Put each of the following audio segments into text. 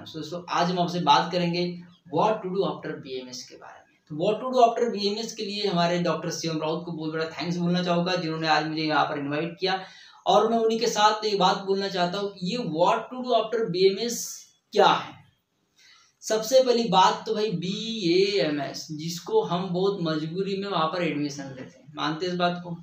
सो दोस्तों आज हम आपसे बात करेंगे what to do after BMS के बारे में। तो what to do after BMS के लिए हमारे डॉक्टर शिवम राउत को बहुत बड़ा थैंक्स बोलना चाहूँगा, जिन्होंने आज मुझे यहाँ पर इन्वाइट किया। और मैं उन्हीं के साथ एक बात बोलना चाहता हूँ कि ये what to do after BMS क्या है। सबसे पहली बात तो भाई बीएमएस, जिसको हम बहुत मजबूरी में वहाँ पर एडमिशन लेते हैं, मानते हैं इस बात को।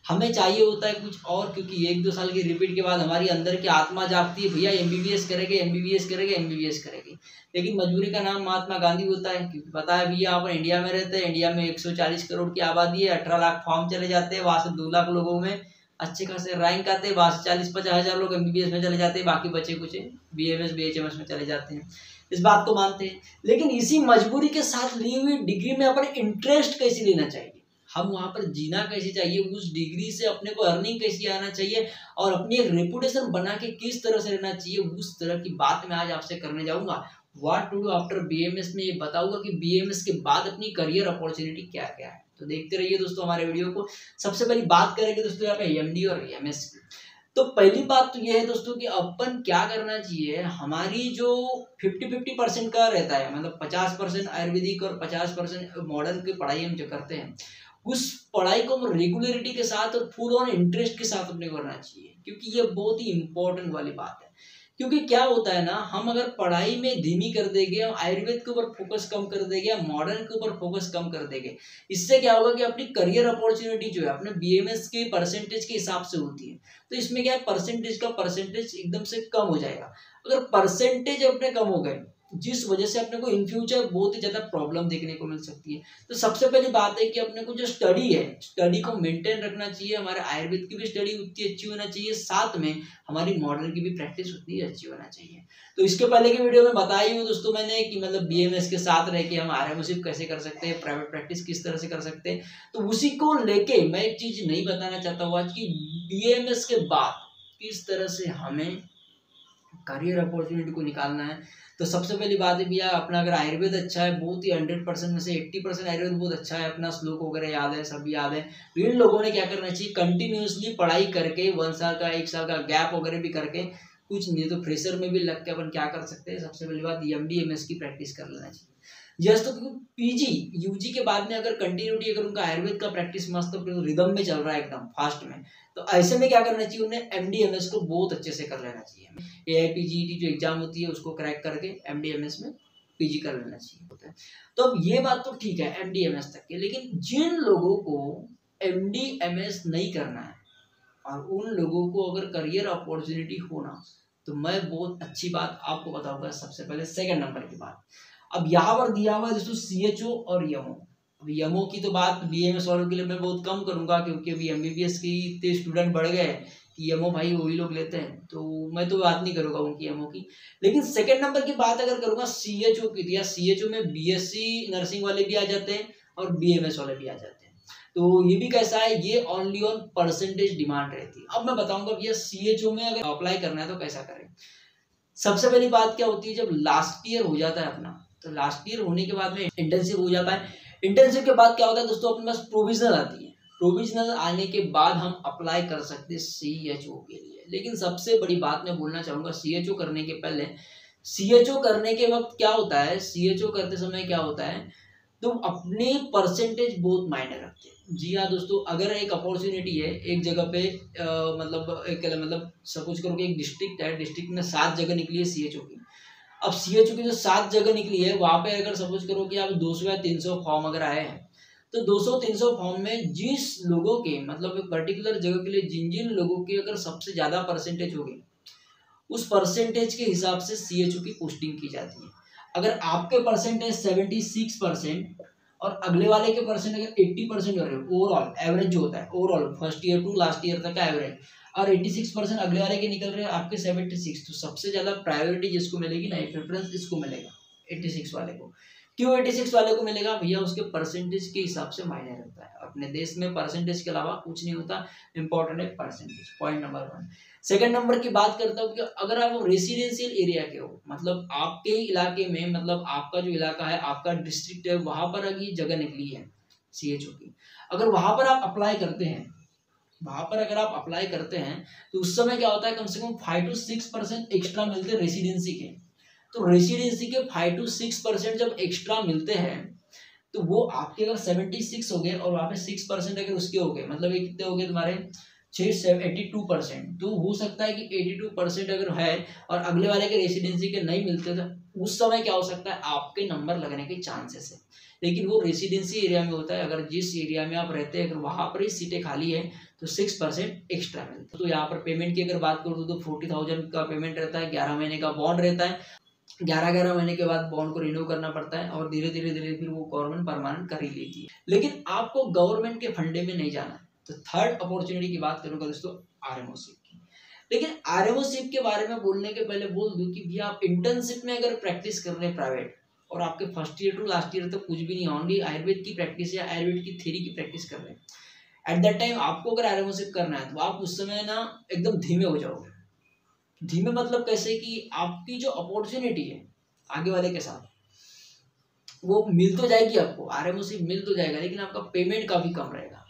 हमें चाहिए होता है कुछ और, क्योंकि 1-2 साल की रिपीट के बाद हमारी अंदर की आत्मा जागती है, भैया एमबीबीएस करेंगे एमबीबीएस करेंगे एमबीबीएस करेंगे। लेकिन मजबूरी का नाम महात्मा गांधी होता है, क्योंकि पता है भैया आप इंडिया में रहते हैं, इंडिया में 140 करोड़ की आबादी है, 18 लाख फॉर्म चले जाते हैं, वहाँ से 2 लाख लोगों में अच्छे खासे रैंक आते हैं, वहाँ से 40-50 हज़ार लोग एमबीबीएस में चले जाते हैं, बाकी बचे कुछ बीएमएस बीएचएमएस में चले जाते हैं। इस बात को मानते हैं, लेकिन इसी मजबूरी के साथ ली हुई डिग्री में अपने इंटरेस्ट कैसे लेना चाहिए, हम वहाँ पर जीना कैसे चाहिए, उस डिग्री से अपने को अर्निंग कैसे आना चाहिए और अपनी एक रेपुटेशन बना के किस तरह से रहना चाहिए, उस तरह की बात मैं आज आपसे करने जाऊँगा। What to do after BMS में ये बताऊंगा कि बीएमएस के बाद अपनी करियर अपॉर्चुनिटी क्या क्या है। तो देखते रहिए दोस्तों हमारे वीडियो को। सबसे पहली बात करेंगे दोस्तों यहाँ पे एमडी और एमएस की। तो पहली बात तो ये है दोस्तों कि अपन क्या करना चाहिए, हमारी जो 50-50% का रहता है, मतलब 50% आयुर्वेदिक और 50% मॉडर्न की पढ़ाई हम जो करते हैं, उस पढ़ाई को हम रेगुलरिटी के साथ और फुल ऑन इंटरेस्ट के साथ अपने करना चाहिए, क्योंकि ये बहुत ही इंपॉर्टेंट वाली बात है। क्योंकि क्या होता है ना, हम अगर पढ़ाई में धीमी कर देंगे, हम आयुर्वेद के ऊपर फोकस कम कर देंगे, मॉडर्न के ऊपर फोकस कम कर देंगे, इससे क्या होगा कि अपनी करियर अपॉर्चुनिटी जो है अपने बीएमएस के परसेंटेज के हिसाब से होती है। तो इसमें क्या है, परसेंटेज एकदम से कम हो जाएगा। अगर परसेंटेज अपने कम हो गए, जिस वजह से अपने को इन फ्यूचर बहुत ही ज्यादा प्रॉब्लम देखने को मिल सकती है। तो सबसे पहली बात है कि अपने को जो स्टडी है, स्टडी को मेंटेन रखना चाहिए। हमारे आयुर्वेद की भी स्टडी उतनी अच्छी होना चाहिए, साथ में हमारी मॉडर्न की भी प्रैक्टिस उतनी अच्छी होना चाहिए। तो इसके पहले के वीडियो में बताई हूँ दोस्तों मैंने कि मतलब बीएमएस के साथ रह के हम आरएमओशिप कैसे कर सकते हैं, प्राइवेट प्रैक्टिस किस तरह से कर सकते हैं। तो उसी को लेके मैं एक चीज नहीं बताना चाहता हूँ आज की, बीएमएस के बाद किस तरह से हमें करियर अपॉर्चुनिटी को निकालना है। तो सबसे पहली बात है भैया, अपना अगर आयुर्वेद अच्छा है, बहुत ही 100% में से 80% आयुर्वेद बहुत अच्छा है, अपना श्लोक वगैरह याद है, सब याद है, तो इन लोगों ने क्या करना चाहिए, कंटिन्यूसली पढ़ाई करके 1 साल का 1 साल का गैप वगैरह भी करके, कुछ नहीं तो फ्रेशर में भी लग के अपन क्या कर सकते हैं, सबसे पहली बात एमडी एमएस की प्रैक्टिस कर लेना चाहिए। जस्ट तो पीजी यूजी के बाद में अगर कंटिन्यूटी, अगर उनका आयुर्वेद का प्रैक्टिस मस्त रिदम में चल रहा है एकदम फास्ट में, तो ऐसे में क्या करना चाहिए, उन्हें एमडीएमएस को बहुत अच्छे से कर लेना चाहिए। एआईपीजीटी जो एग्जाम होती है उसको क्रैक करके एमडीएमएस में पीजी कर लेना चाहिए। तो अब ये बात तो ठीक है एमडीएमएस तक के, लेकिन जिन लोगों को एमडीएमएस नहीं करना है और उन लोगों को अगर करियर अपॉर्चुनिटी होना, तो मैं बहुत अच्छी बात आपको बताऊंगा। सबसे पहले सेकंड नंबर की बात, अब यहाँ पर दिया हुआ है दोस्तों सीएचओ और यमओ। अब यमओ की तो बात बीएमएस वालों के लिए मैं बहुत कम करूंगा, क्योंकि अभी एमबीबीएस की इतने स्टूडेंट बढ़ गए कि यमओ भाई वही लोग लेते हैं, तो मैं तो बात नहीं करूंगा उनकी यमओ की। लेकिन सेकंड नंबर की बात अगर करूंगा सीएचओ की, तो सीएचओ में बीएससी नर्सिंग वाले भी आ जाते हैं और बीएमएस वाले भी आ जाते हैं। तो ये भी कैसा है, ये ओनली ऑन परसेंटेज डिमांड रहती है। अब मैं बताऊंगा भैया सीएचओ में अगर अप्लाई करना है तो कैसा करें। सबसे पहली बात क्या होती है, जब लास्ट ईयर हो जाता है अपना, तो लास्ट ईयर होने के बाद में इंटर्नशिप हो जाता है। इंटर्नशिप के बाद क्या होता है दोस्तों, अपने पास प्रोविजनल आती है। प्रोविजनल आने के बाद हम अप्लाई कर सकते हैं सीएचओ के लिए। लेकिन सबसे बड़ी बात मैं बोलना चाहूंगा, सीएचओ करने के पहले, सीएचओ करने के वक्त क्या होता है, सीएचओ करते समय क्या होता है, तो अपने परसेंटेज बहुत मायने रखते हैं। जी हाँ दोस्तों, अगर एक अपॉर्चुनिटी है एक जगह पे मतलब सपोज करो कि एक डिस्ट्रिक्ट है, डिस्ट्रिक्ट में 7 जगह निकली है सीएचओ की। अब सीएचओ की जो 7 जगह निकली है, वहां पे अगर सपोज करो कि आप 200 या 300 फॉर्म अगर आए हैं, तो 200-300 फॉर्म में जिस लोगों के मतलब एक पर्टिकुलर जगह के लिए जिन जिन लोगों के अगर सबसे ज्यादा परसेंटेज हो गई, उस परसेंटेज के हिसाब से सीएचओ की पोस्टिंग की जाती है। अगर आपके परसेंटेज 76% और अगले वाले के परसेंट अगर 80% हो रहे हो, ओवरऑल एवरेज जो होता है, overall first year to last year तक का एवरेज, और 86% अगले वाले के निकल रहे हैं, आपके 76, तो सबसे ज्यादा प्रायोरिटी जिसको मिलेगी ना, प्रेफरेंस इसको मिलेगा, 86 वाले को। क्यों 86 वाले को मिलेगा भैया, उसके परसेंटेज के हिसाब से मायने रखता है। अपने देश में परसेंटेज के अलावा कुछ नहीं होता, इंपॉर्टेंट है percentage, point number 1। Second number की बात करता हूँ कि अगर आप रेसिडेंशियल एरिया के हो, मतलब आपके इलाके में, मतलब आपका जो इलाका है, आपका डिस्ट्रिक्ट है, वहां पर अगर जगह निकली है सीएचओ की, अगर वहां पर आप अप्लाई करते हैं, तो उस समय क्या होता है, कम से कम 5 to 6% एक्स्ट्रा मिलते हैं रेसिडेंसी के। तो रेसिडेंसी के 5 to 6% जब एक्स्ट्रा मिलते हैं तो वो आपके अगर 76 हो गए और वहाँ पे 6% अगर उसके हो गए, मतलब ये कितने हो गए तुम्हारे 82%। तो हो सकता है कि 82% अगर है और अगले वाले के रेसिडेंसी के नहीं मिलते तो उस समय क्या हो सकता है, आपके नंबर लगने के चांसेस है। लेकिन वो रेसिडेंसी एरिया में होता है, अगर जिस एरिया में आप रहते हैं अगर वहाँ पर ही सीटें खाली है तो 6% एक्स्ट्रा मिलता है। तो यहाँ पर पेमेंट की अगर बात करूँ तो 40,000 का पेमेंट रहता है, 11 महीने का बॉन्ड रहता है, 11 महीने के बाद बॉन्ड को रिन्यू करना पड़ता है और धीरे धीरे फिर वो गवर्नमेंट परमानेंट कर ही लेती है। लेकिन आपको गवर्नमेंट के फंडे में नहीं जाना है। तो थर्ड अपॉर्चुनिटी की बात करूंगा दोस्तों आरएमओशिप की। लेकिन आरएमओशिप के बारे में बोलने के पहले बोल दूं कि भैया आप इंटर्नशिप में अगर प्रैक्टिस कर रहे हैं प्राइवेट और आपके first year to last year तक कुछ भी नहीं, ओनली आयुर्वेद की प्रैक्टिस या आयुर्वेद की थ्योरी की प्रैक्टिस कर रहे हैं, एट दैट टाइम आपको अगर आरएमओशिप करना है तो आप उस समय ना एकदम धीमे हो जाओगे। धीमे मतलब कैसे कि आपकी जो अपॉर्चुनिटी है आगे वाले के साथ वो मिल तो जाएगी, आपको आरएमओशिप मिल तो जाएगा, लेकिन आपका पेमेंट काफी कम रहेगा।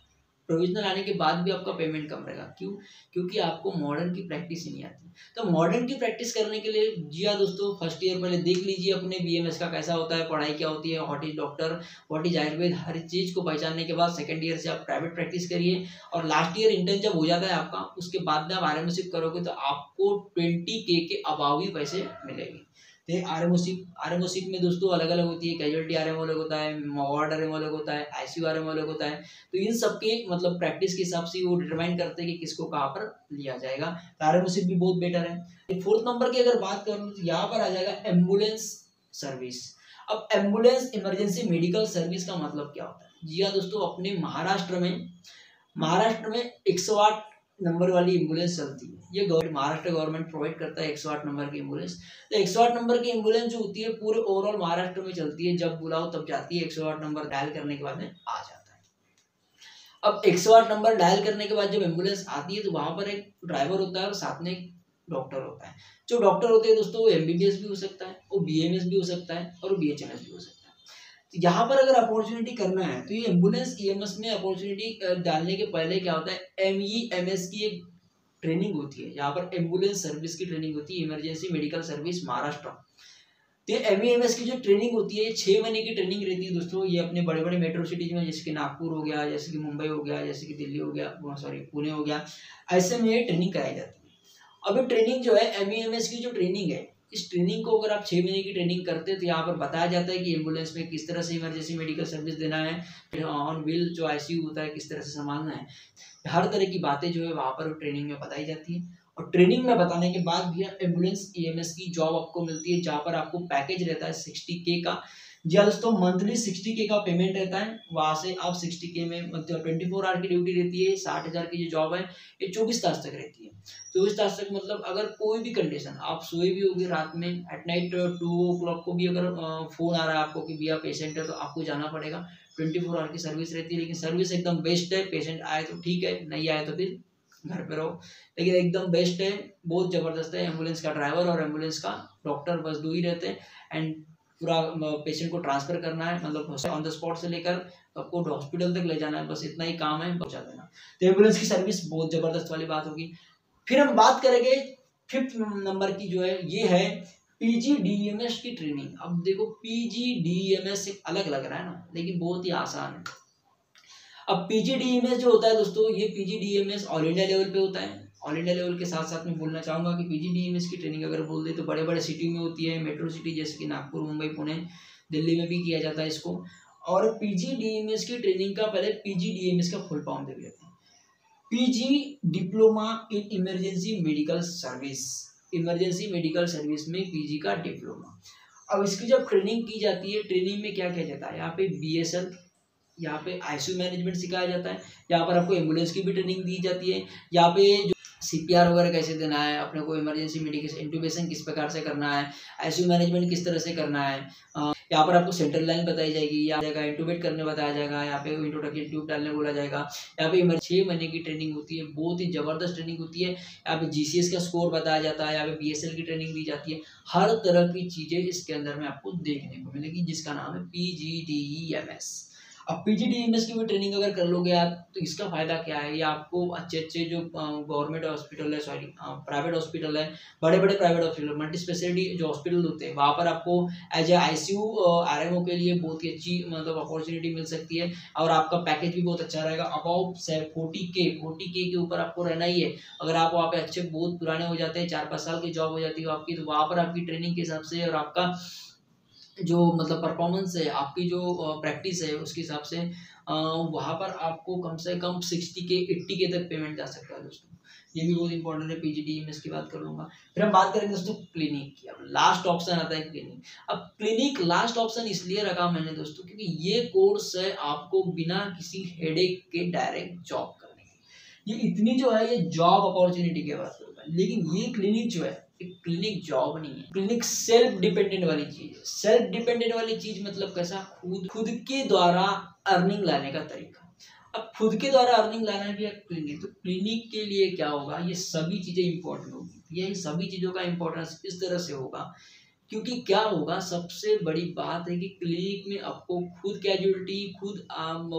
प्रोविजनल आने के बाद भी आपका पेमेंट कम रहेगा। क्यों? क्योंकि आपको मॉडर्न की प्रैक्टिस ही नहीं आती। तो मॉडर्न की प्रैक्टिस करने के लिए जी हाँ दोस्तों, फर्स्ट ईयर पहले देख लीजिए अपने बीएमएस का कैसा होता है, पढ़ाई क्या होती है, what is doctor, what is Ayurveda, हर चीज को पहचानने के बाद सेकंड ईयर से आप प्राइवेट प्रैक्टिस करिए और लास्ट ईयर इंटर्न जब हो जाता है आपका, उसके बाद में आप आरएमओशिप करोगे तो आपको 20K के अबाव ही पैसे मिलेंगे। तो आरएमओशिप में दोस्तों अलग अलग होती है, कैजुअलिटी आरएमओ अलग होता है, वार्ड आरएमओ अलग होता है, आईसीयू आरएमओ अलग होता है। तो इन सबके मतलब प्रैक्टिस के हिसाब से वो डिटरमाइन करते हैं कि किसको कहाँ पर लिया जाएगा। तो आरएमओशिप भी बहुत बेटर है। फोर्थ नंबर की अगर बात करूँ तो यहाँ पर आ जाएगा एम्बुलेंस सर्विस। अब एम्बुलेंस इमरजेंसी मेडिकल सर्विस का मतलब क्या होता है? जी हाँ दोस्तों, अपने महाराष्ट्र में 108 नंबर वाली एम्बुलेंस चलती है। ये महाराष्ट्र गवर्नमेंट प्रोवाइड करता है 108 नंबर की एम्बुलेंस। तो 108 नंबर की एम्बुलेंस जो होती है पूरे ओवरऑल महाराष्ट्र में चलती है, जब बुलाओ तब जाती है, 108 नंबर डायल करने के बाद में आ जाता है। अब 108 नंबर डायल करने के बाद जब एम्बुलेंस आती है तो वहां पर एक ड्राइवर होता है और साथ में एक डॉक्टर होता है। जो डॉक्टर होते हैं दोस्तों वो एमबीबीएस भी हो सकता है, वो बीएमएस भी हो सकता है और बीएचएमएस भी हो सकता है। तो यहाँ पर अगर अपॉर्चुनिटी करना है तो ये एम्बुलेंस ईएमएस में अपॉर्चुनिटी डालने के पहले क्या होता है, एमईएमएस की एक ट्रेनिंग होती है। यहाँ पर एम्बुलेंस सर्विस की ट्रेनिंग होती है, इमरजेंसी मेडिकल सर्विस महाराष्ट्र। तो एमईएमएस की जो ट्रेनिंग होती है 6 महीने की ट्रेनिंग रहती है दोस्तों। ये अपने बड़े बड़े मेट्रो सिटीज में, जैसे कि नागपुर हो गया, जैसे कि मुंबई हो गया, जैसे कि दिल्ली हो गया, सॉरी पुणे हो गया, ऐसे में ये ट्रेनिंग कराई जाती है। अब ये ट्रेनिंग जो है एमईएमएस की जो ट्रेनिंग है, इस ट्रेनिंग को अगर आप 6 महीने की ट्रेनिंग करते हैं तो यहाँ पर बताया जाता है कि एम्बुलेंस में किस तरह से इमरजेंसी मेडिकल सर्विस देना है, फिर ऑन व्हील जो आईसीयू होता है किस तरह से संभालना है, हर तरह की बातें जो है वहाँ पर ट्रेनिंग में बताई जाती है। और ट्रेनिंग में बताने के बाद भी एम्बुलेंस ईएमएस की जॉब आपको मिलती है, जहाँ पर आपको पैकेज रहता है 60K का। जी हाँ दोस्तों, मंथली 60K का पेमेंट रहता है। वहाँ से आप 60K में मतलब 24 आवर की ड्यूटी रहती है। 60,000 की जो जॉब है ये 24 तास तक रहती है। 24 तास तक मतलब अगर कोई भी कंडीशन, आप सोए भी होगी रात में, एट नाइट 2 o'clock को भी अगर फोन आ रहा है आपको कि भैया पेशेंट है, तो आपको जाना पड़ेगा। 24 आवर की सर्विस रहती है, लेकिन सर्विस एकदम बेस्ट है। पेशेंट आए तो ठीक है, नहीं आए तो फिर घर पे रहो, लेकिन एकदम बेस्ट है, बहुत जबरदस्त है। एम्बुलेंस का ड्राइवर और एम्बुलेंस का डॉक्टर बस 2 ही रहते हैं एंड पूरा पेशेंट को ट्रांसफर करना है, मतलब ऑन द स्पॉट से लेकर आपको हॉस्पिटल तक ले जाना है, बस इतना ही काम है, पहुंचा देना। तो एम्बुलेंस की सर्विस बहुत जबरदस्त वाली बात होगी। फिर हम बात करेंगे 5th नंबर की, जो है ये है पीजीडीएमएस की ट्रेनिंग। अब देखो पीजीडीएमएस से अलग लग रहा है ना, लेकिन बहुत ही आसान है। अब पीजीडीएमएस जो होता है दोस्तों, ये पीजीडीएमएस ऑल इंडिया लेवल पे होता है। ऑल इंडिया लेवल के साथ साथ में बोलना चाहूंगा कि पीजीडीएमएस की ट्रेनिंग अगर बोल दे तो बड़े बड़े सिटी में होती है, मेट्रो सिटी जैसे कि नागपुर, मुंबई, पुणे, दिल्ली में भी किया जाता है इसको। और पीजीडीएमएस की ट्रेनिंग का पहले पीजीडीएमएस का फुल फॉर्म देख लेते हैं। PG diploma in emergency medical service. Emergency medical service में पीजी का डिप्लोमा। अब इसकी जब ट्रेनिंग की जाती है, ट्रेनिंग में क्या किया जाता है, यहाँ पे बीएसएल, यहाँ पे आईसीयू मैनेजमेंट सिखाया जाता है, यहाँ पर आपको एम्बुलेंस की भी ट्रेनिंग दी जाती है, यहाँ पे जो सीपीआर वगैरह कैसे देना है, अपने को इमरजेंसी मेडिकेशन इंट्यूबेशन किस प्रकार से करना है, आईसीयू मैनेजमेंट किस तरह से करना है, यहाँ पर आपको सेंट्रल लाइन बताई जाएगी, यहाँ इंट्यूबेट करने बताया जाएगा, यहाँ पे इंट्रोडक्टरी ट्यूब डालने बोला जाएगा। यहाँ पे 6 महीने की ट्रेनिंग होती है, बहुत ही जबरदस्त ट्रेनिंग होती है। यहाँ पे जीसीएस का स्कोर बताया जाता है, यहाँ पे बीएसएल की ट्रेनिंग दी जाती है। हर तरह की चीजें इसके अंदर में आपको देखने को मिलेगी, जिसका नाम है पीजीडीएमएस। अब पीजीडीएमएस की भी ट्रेनिंग अगर कर लोगे आप तो इसका फायदा क्या है, ये आपको अच्छे अच्छे जो गवर्नमेंट हॉस्पिटल है, सॉरी प्राइवेट हॉस्पिटल है, बड़े बड़े प्राइवेट हॉस्पिटल, मल्टी स्पेशलिटी जो हॉस्पिटल होते हैं वहाँ पर आपको एज ए आईसीयू आरएमओ के लिए बहुत ही अच्छी मतलब अपॉर्चुनिटी मिल सकती है, और आपका पैकेज भी बहुत अच्छा रहेगा। अबाउट 40K के ऊपर आपको रहना ही है। अगर आप वहाँ पे अच्छे बहुत पुराने हो जाते हैं, 4-5 साल की जॉब हो जाती है आपकी, तो वहाँ पर आपकी ट्रेनिंग के हिसाब से और आपका जो मतलब परफॉर्मेंस है, आपकी जो प्रैक्टिस है उसके हिसाब से वहाँ पर आपको कम से कम 60K 80K तक पेमेंट जा सकता है दोस्तों। ये भी बहुत इंपॉर्टेंट है। पीजीडीएमएस की बात कर लूंगा। फिर हम बात करेंगे दोस्तों क्लिनिक की। अब लास्ट ऑप्शन आता है क्लिनिक। अब क्लिनिक लास्ट ऑप्शन इसलिए रखा मैंने दोस्तों क्योंकि ये कोर्स है आपको बिना किसी हेडेक के डायरेक्ट जॉब करने की। ये इतनी जो है ये जॉब अपॉर्चुनिटी की बात करूंगा, लेकिन ये क्लिनिक जो है क्लिनिक जॉब नहीं है। क्लिनिक सेल्फ डिपेंडेंट वाली चीज है। सेल्फ डिपेंडेंट वाली चीज मतलब कैसा, खुद के द्वारा अर्निंग लाने का तरीका। अब खुद के द्वारा अर्निंग लाना भी है क्लिनिक, तो क्लिनिक के लिए क्या होगा, ये सभी चीजें इंपॉर्टेंट होगी। ये सभी चीजों का इंपॉर्टेंस इस तरह से होगा क्योंकि क्या होगा, सबसे बड़ी बात है कि क्लिनिक में आपको खुद कैजुअलिटी, खुद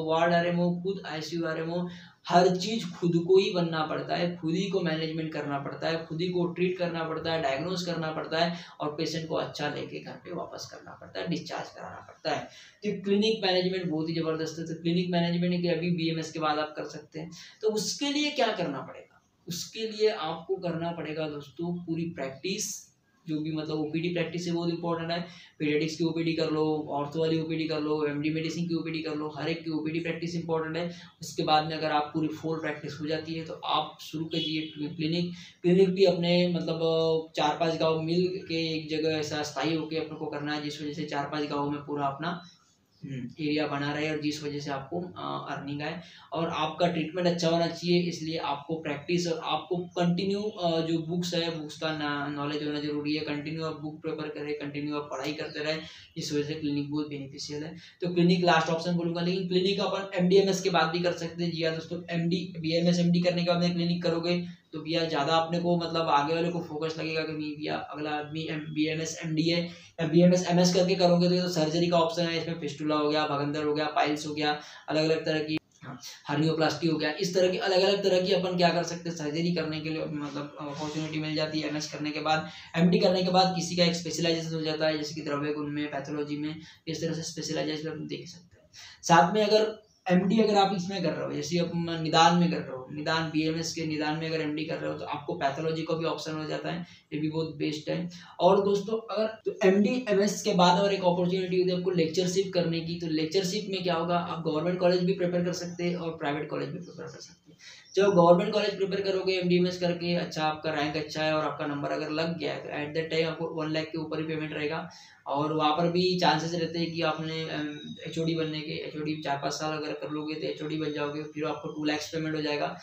वार्ड आरएमओ, खुद आईसीयू आरएमओ, हर चीज खुद को ही बनना पड़ता है, खुद ही को मैनेजमेंट करना पड़ता है, खुद ही को ट्रीट करना पड़ता है, डायग्नोज करना पड़ता है, और पेशेंट को अच्छा लेके घर पे वापस करना पड़ता है, डिस्चार्ज कराना पड़ता है। तो क्लिनिक मैनेजमेंट बहुत ही जबरदस्त है। तो क्लिनिक मैनेजमेंट के अभी बीएमएस के बाद आप कर सकते हैं। तो उसके लिए क्या करना पड़ेगा, उसके लिए आपको करना पड़ेगा दोस्तों पूरी प्रैक्टिस, जो भी मतलब ओपीडी प्रैक्टिस है बहुत इंपॉर्टेंट है। पीडियाट्रिक्स की ओपीडी कर लो, ऑर्थो वाली ओपीडी कर लो, एमडी मेडिसिन की ओपीडी कर लो, हर एक की ओपीडी प्रैक्टिस इंपॉर्टेंट है। उसके बाद में अगर आप पूरी फुल प्रैक्टिस हो जाती है तो आप शुरू कीजिए क्लिनिक भी अपने मतलब 4-5 गाँव मिल के एक जगह ऐसा स्थायी होकर अपने को करना है, जिस वजह से 4-5 गाँव में पूरा अपना एरिया बना रहे और जिस वजह से आपको अर्निंग आए और आपका ट्रीटमेंट अच्छा होना चाहिए। इसलिए आपको प्रैक्टिस और आपको कंटिन्यू जो बुक्स है, बुक्स का नॉलेज होना जरूरी है। कंटिन्यू आप बुक प्रेफर करें, कंटिन्यू आप पढ़ाई करते रहे, इस वजह से क्लिनिक बहुत बेनिफिशियल है। तो क्लिनिक लास्ट ऑप्शन बोलूंगा, लेकिन क्लिनिक अपन एमडीएमएस के बाद भी कर सकते हैं। जी हाँ दोस्तों, एमडी बीएमएस एमडी करने के बाद क्लिनिक करोगे तो भैया ज़्यादा अपने को मतलब आगे वाले को फोकस लगेगा कि भैया अगला आदमी बीएमएस एमडी है या बीएमएस एमएस करके करोगे तो सर्जरी का ऑप्शन है। इसमें फिस्टुला हो गया, भगंदर हो गया, पाइल्स हो गया, अलग अलग तरह की हर्नियोप्लास्टी हो गया, इस तरह की अलग अलग तरह की अपन क्या कर सकते हैं, सर्जरी करने के लिए मतलब अपॉर्चुनिटी मिल जाती है। एमएस करने के बाद, एमडी करने के बाद किसी का एक स्पेशलाइजेशन हो जाता है, जैसे कि द्रव्य गुण में, पैथोलॉजी में, इस तरह से स्पेशलाइजेशन अपन देख सकते हैं। साथ में अगर एमडी अगर आप इसमें कर रहे हो, जैसे आप निदान में कर रहे हो, निदान बीएमएस के निदान में अगर एमडी कर रहे हो तो आपको पैथोलॉजी का भी ऑप्शन हो जाता है, ये भी बहुत बेस्ट है। और दोस्तों अगर तो एमडी एमएस के बाद और एक अपॉर्चुनिटी होती है आपको लेक्चरशिप करने की। तो लेक्चरशिप में क्या होगा, आप गवर्नमेंट कॉलेज भी प्रेफर कर सकते हैं और प्राइवेट कॉलेज भी प्रेफर कर सकते हैं। जब गवर्नमेंट कॉलेज प्रिपेयर करोगे एमडीएमएस करके, अच्छा आपका रैंक अच्छा है और आपका नंबर अगर लग गया है तो एट दैट टाइम आपको 1 लाख के ऊपर ही पेमेंट रहेगा। और वहाँ पर भी चांसेस रहते हैं कि आपने एचओडी बनने के, एचओडी 4-5 साल अगर कर लोगे तो एचओडी बन जाओगे, फिर आपको 2 लाख पेमेंट हो जाएगा।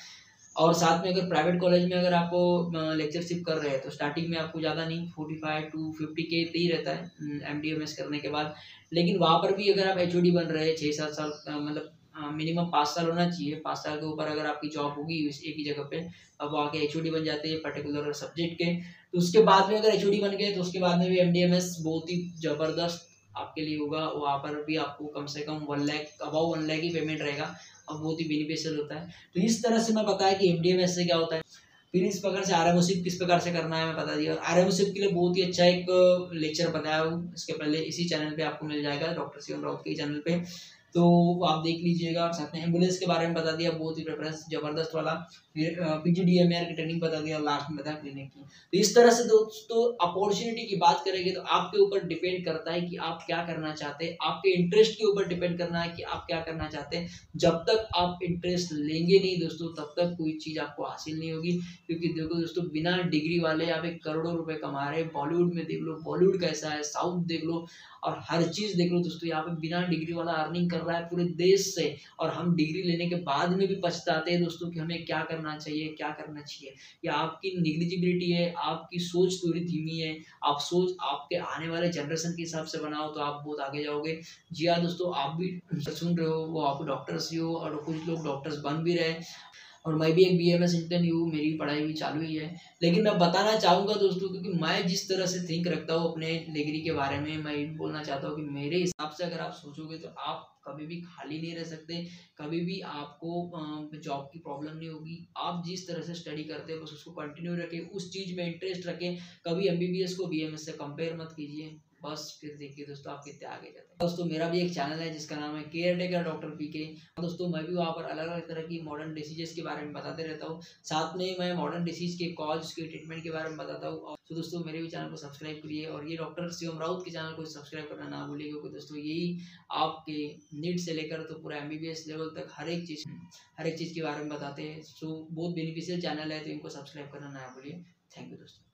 और साथ में अगर प्राइवेट कॉलेज में अगर आपको लेक्चरशिप कर रहे हैं तो स्टार्टिंग में आपको ज़्यादा नहीं 45 to 50K ही रहता है एमडीएमएस करने के बाद। लेकिन वहाँ पर भी अगर आप एचओडी बन रहे हैं 6-7 साल मतलब मिनिमम 5 साल होना चाहिए, 5 साल के ऊपर अगर आपकी जॉब होगी एक ही जगह पे, अब आके एचओडी बन जाते हैं पर्टिकुलर सब्जेक्ट के। तो उसके बाद में अगर एचओडी बन गए तो उसके बाद में भी एमडीएमएस बहुत ही जबरदस्त आपके लिए होगा। वहाँ पर भी आपको कम से कम 1 लाख अबाउ 1 लाख ही पेमेंट रहेगा और बहुत ही बेनिफिशियल होता है। तो इस तरह से मैं बताया कि एमडीएमएस से क्या होता है। फिर इस प्रकार से आरएमओशिप किस प्रकार से करना है मैं बता दिया। और आरएमओशिप के लिए बहुत ही अच्छा एक लेक्चर बताया हूँ, इसके पहले इसी चैनल पे आपको मिल जाएगा, डॉक्टर शिवम राउत के चैनल पे, तो आप देख लीजिएगा। साथ में एम्बुलेंस के बारे में बता दिया, बहुत ही प्रेफरेंस जबरदस्त वाला। फिर पीजीडीएमआर की ट्रेनिंग बता दिया, लास्ट में बताया क्लिनिक की। तो इस तरह से दोस्तों अपॉर्चुनिटी की बात करेंगे तो आपके ऊपर डिपेंड करता है कि आप क्या करना चाहते हैं, आपके इंटरेस्ट के ऊपर डिपेंड करना है कि आप क्या करना चाहते हैं। जब तक आप इंटरेस्ट लेंगे नहीं दोस्तों तब तक कोई चीज़ आपको हासिल नहीं होगी। क्योंकि देखो दोस्तों, बिना डिग्री वाले आप एक करोड़ों रुपए कमा रहे हैं। बॉलीवुड में देख लो, बॉलीवुड कैसा है, साउथ देख लो और हर चीज़ देख लो दोस्तों, यहाँ पे बिना डिग्री वाला अर्निंग कर रहा है पूरे देश से। और हम डिग्री लेने के बाद में भी पछताते हैं दोस्तों कि हमें क्या करना चाहिए, क्या करना चाहिए। या आपकी निग्लिजिबिलिटी है, आपकी सोच थोड़ी धीमी है। आप सोच आपके आने वाले जनरेशन के हिसाब से बनाओ तो आप बहुत आगे जाओगे। जी हाँ दोस्तों, आप भी सुन रहे हो, वो आप डॉक्टर्स ही हो और कुछ लोग डॉक्टर्स बन भी रहे। और मैं भी एक BMS इंटर्न हूँ, मेरी पढ़ाई भी चालू ही है। लेकिन मैं बताना चाहूँगा दोस्तों, क्योंकि मैं जिस तरह से थिंक रखता हूँ अपने डिग्री के बारे में, मैं ये बोलना चाहता हूँ कि मेरे हिसाब से अगर आप सोचोगे तो आप कभी भी खाली नहीं रह सकते, कभी भी आपको जॉब की प्रॉब्लम नहीं होगी। आप जिस तरह से स्टडी करते हैं बस उसको कंटिन्यू रखें, उस चीज़ में इंटरेस्ट रखें, कभी MBBS को BMS से कंपेयर मत कीजिए। बस फिर देखिए दोस्तों आप कितने आगे जाते हैं। दोस्तों मेरा भी एक चैनल है जिसका नाम है केयर टेकर डॉक्टर PK। दोस्तों मैं भी वहाँ पर अलग अलग तरह की मॉडर्न डिसीजेस के बारे में बताते रहता हूँ, साथ में मैं मॉडर्न डिसीज के कॉज के ट्रीटमेंट के बारे में बताता हूँ। और तो दोस्तों मेरे भी चैनल को सब्सक्राइब करिए, और ये डॉक्टर शिवम राउत के चैनल को सब्सक्राइब करना ना भूलिए, क्योंकि दोस्तों यही आपके नीट से लेकर तो पूरा MBBS लेवल तक हर एक चीज़ के बारे में बताते हैं। सो बहुत बेनिफिशियल चैनल है, तो इनको सब्सक्राइब करना ना भूलिए। थैंक यू दोस्तों।